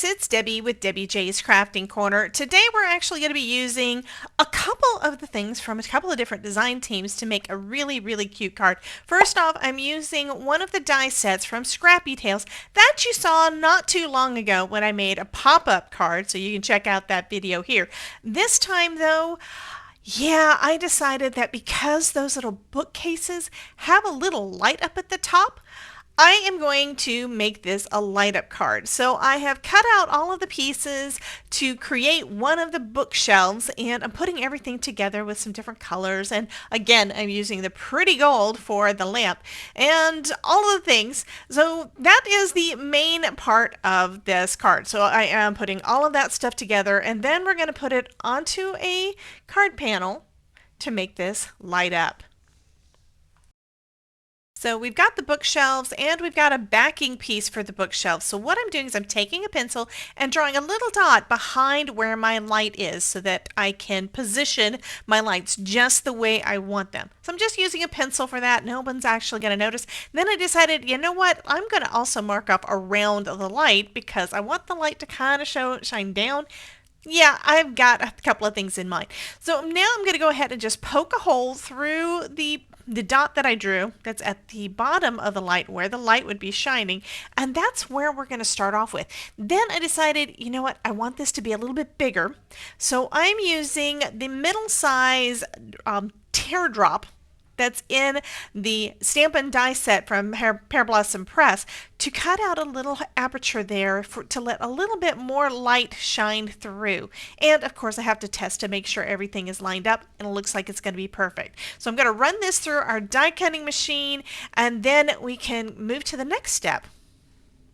guys, it's Debbie with Debbie J's Crafting Corner. Today we're actually going to be using a couple of the things from a couple of different design teams to make a really cute card. First off, I'm using one of the die sets from Scrappy Tales that you saw not too long ago when I made a pop-up card, so you can check out that video here. This time though, yeah, I decided that because those little bookcases have a little light up at the top, I am going to make this a light up card. So I have cut out all of the pieces to create one of the bookshelves, and I'm putting everything together with some different colors. And again, I'm using the pretty gold for the lamp and all of the things. So that is the main part of this card. So I am putting all of that stuff together, and then we're going to put it onto a card panel to make this light up. So we've got the bookshelves and we've got a backing piece for the bookshelves. So what I'm doing is I'm taking a pencil and drawing a little dot behind where my light is so that I can position my lights just the way I want them. So I'm just using a pencil for that. No one's actually going to notice. Then I decided, you know what? I'm going to also mark up around the light because I want the light to kind of shine down. Yeah, I've got a couple of things in mind. So now I'm going to go ahead and just poke a hole through the dot that I drew that's at the bottom of the light where the light would be shining, and that's where we're going to start off with. Then I decided, you know what, I want this to be a little bit bigger, so I'm using the middle size teardrop that's in the Stamp and Die set from Pear Blossom Press to cut out a little aperture there to let a little bit more light shine through. And of course I have to test to make sure everything is lined up and it looks like it's going to be perfect. So I'm going to run this through our die cutting machine and then we can move to the next step.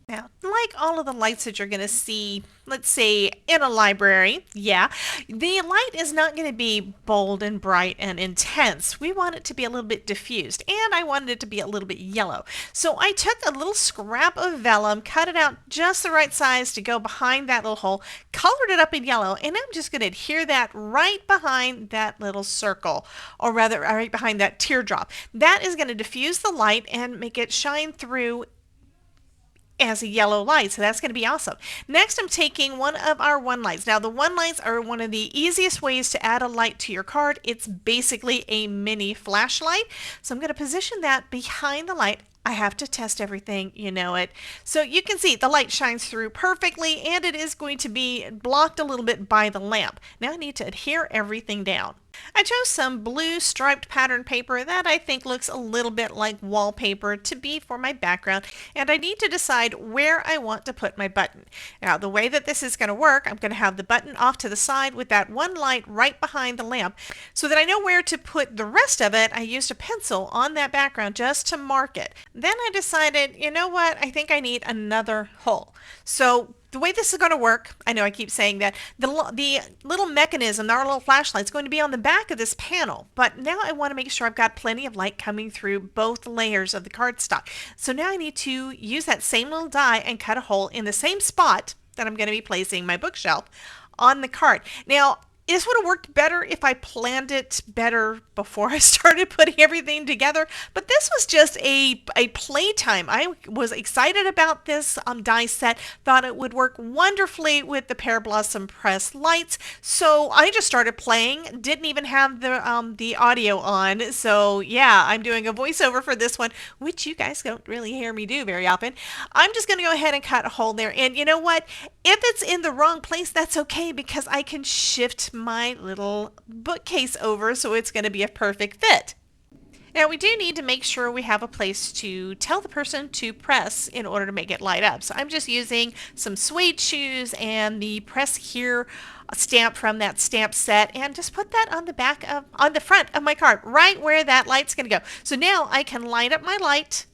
Now, like all of the lights that you're going to see, let's say in a library, yeah, the light is not going to be bold and bright and intense. We want it to be a little bit diffused, and I wanted it to be a little bit yellow. So I took a little scrap of vellum, cut it out just the right size to go behind that little hole, colored it up in yellow, and I'm just going to adhere that right behind that little circle, or rather right behind that teardrop. That is going to diffuse the light and make it shine through as a yellow light, so that's going to be awesome. Next, I'm taking one of our one lights. Now, the one lights are one of the easiest ways to add a light to your card. It's basically a mini flashlight. So I'm going to position that behind the light. I have to test everything, you know it. So you can see the light shines through perfectly, and it is going to be blocked a little bit by the lamp. Now I need to adhere everything down. I chose some blue striped pattern paper that I think looks a little bit like wallpaper to be for my background, and I need to decide where I want to put my button. Now the way that this is going to work, I'm going to have the button off to the side with that one light right behind the lamp so that I know where to put the rest of it. I used a pencil on that background just to mark it. Then I decided, you know what, I think I need another hole. So the way this is going to work, I know I keep saying that, the little mechanism, our little flashlight, is going to be on the back of this panel, but now I want to make sure I've got plenty of light coming through both layers of the cardstock. So now I need to use that same little die and cut a hole in the same spot that I'm going to be placing my bookshelf on the card. Now, this would have worked better if I planned it better before I started putting everything together, but this was just a playtime. I was excited about this die set, thought it would work wonderfully with the Pear Blossom Press lights, so I just started playing, didn't even have the audio on, so yeah, I'm doing a voiceover for this one, which you guys don't really hear me do very often. I'm just going to go ahead and cut a hole there, and you know what? If it's in the wrong place, that's okay because I can shift my little bookcase over so it's going to be a perfect fit. Now we do need to make sure we have a place to tell the person to press in order to make it light up. So I'm just using some suede shoes and the press here stamp from that stamp set and just put that on the front of my card, right where that light's going to go. So now I can light up my light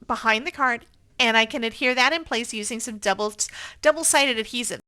behind the card and I can adhere that in place using some double-sided adhesive.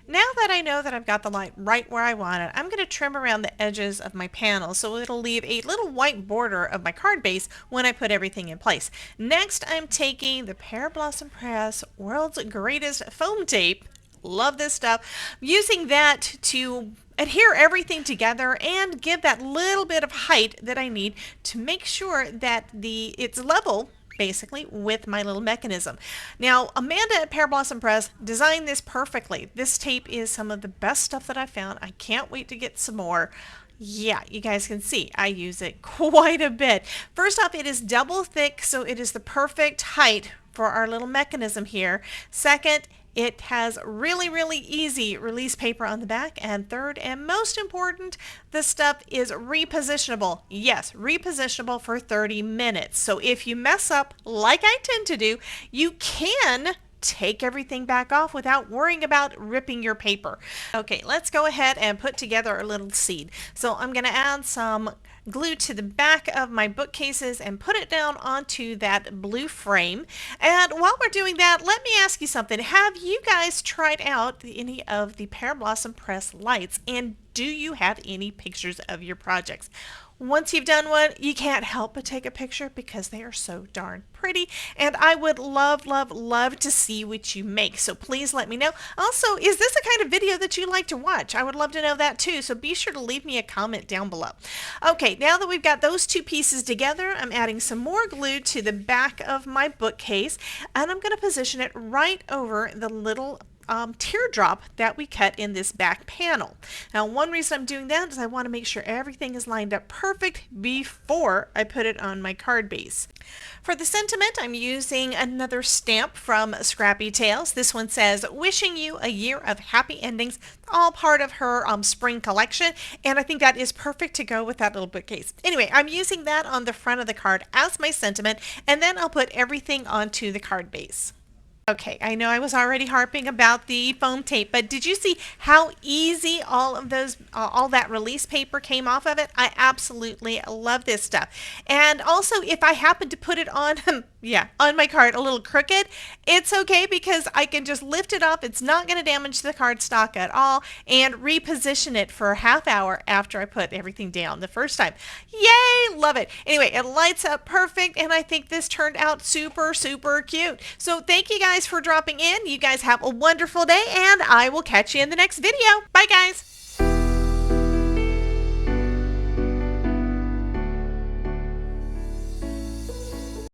Now that I know that I've got the light right where I want it, I'm going to trim around the edges of my panel so it'll leave a little white border of my card base when I put everything in place. Next, I'm taking the Pear Blossom Press World's Greatest Foam Tape. Love this stuff. Using that to adhere everything together and give that little bit of height that I need to make sure that it's level basically with my little mechanism. Now, Amanda at Pear Blossom Press designed this perfectly. This tape is some of the best stuff that I found. I can't wait to get some more. Yeah, you guys can see I use it quite a bit. First off, it is double thick, so it is the perfect height for our little mechanism here. Second, it has really, really easy release paper on the back. And third, and most important, the stuff is repositionable. Yes, repositionable for 30 minutes. So if you mess up, like I tend to do, you can take everything back off without worrying about ripping your paper. Okay, let's go ahead and put together a little seed. So I'm going to add some glue to the back of my bookcases and put it down onto that blue frame. And while we're doing that, let me ask you something. Have you guys tried out any of the Pear Blossom Press lights, and do you have any pictures of your projects? Once you've done one, you can't help but take a picture because they are so darn pretty, and I would love, love, love to see what you make. So please let me know. Also, is this a kind of video that you like to watch? I would love to know that too, so be sure to leave me a comment down below. Okay, now that we've got those two pieces together, I'm adding some more glue to the back of my bookcase, and I'm going to position it right over the little teardrop that we cut in this back panel. Now, one reason I'm doing that is I want to make sure everything is lined up perfect before I put it on my card base. For the sentiment, I'm using another stamp from Scrappy Tales. This one says, "Wishing you a year of happy endings," all part of her spring collection, and I think that is perfect to go with that little bookcase. Anyway, I'm using that on the front of the card as my sentiment, and then I'll put everything onto the card base. Okay, I know I was already harping about the foam tape, but did you see how easy all of those, all that release paper came off of it? I absolutely love this stuff. And also, if I happen to put it on, yeah, on my card a little crooked, it's okay because I can just lift it up. It's not going to damage the cardstock at all, and reposition it for a half hour after I put everything down the first time. Yay, love it. Anyway, it lights up perfect, and I think this turned out super, super cute. So thank you guys for dropping in. You guys have a wonderful day, and I will catch you in the next video. Bye, guys.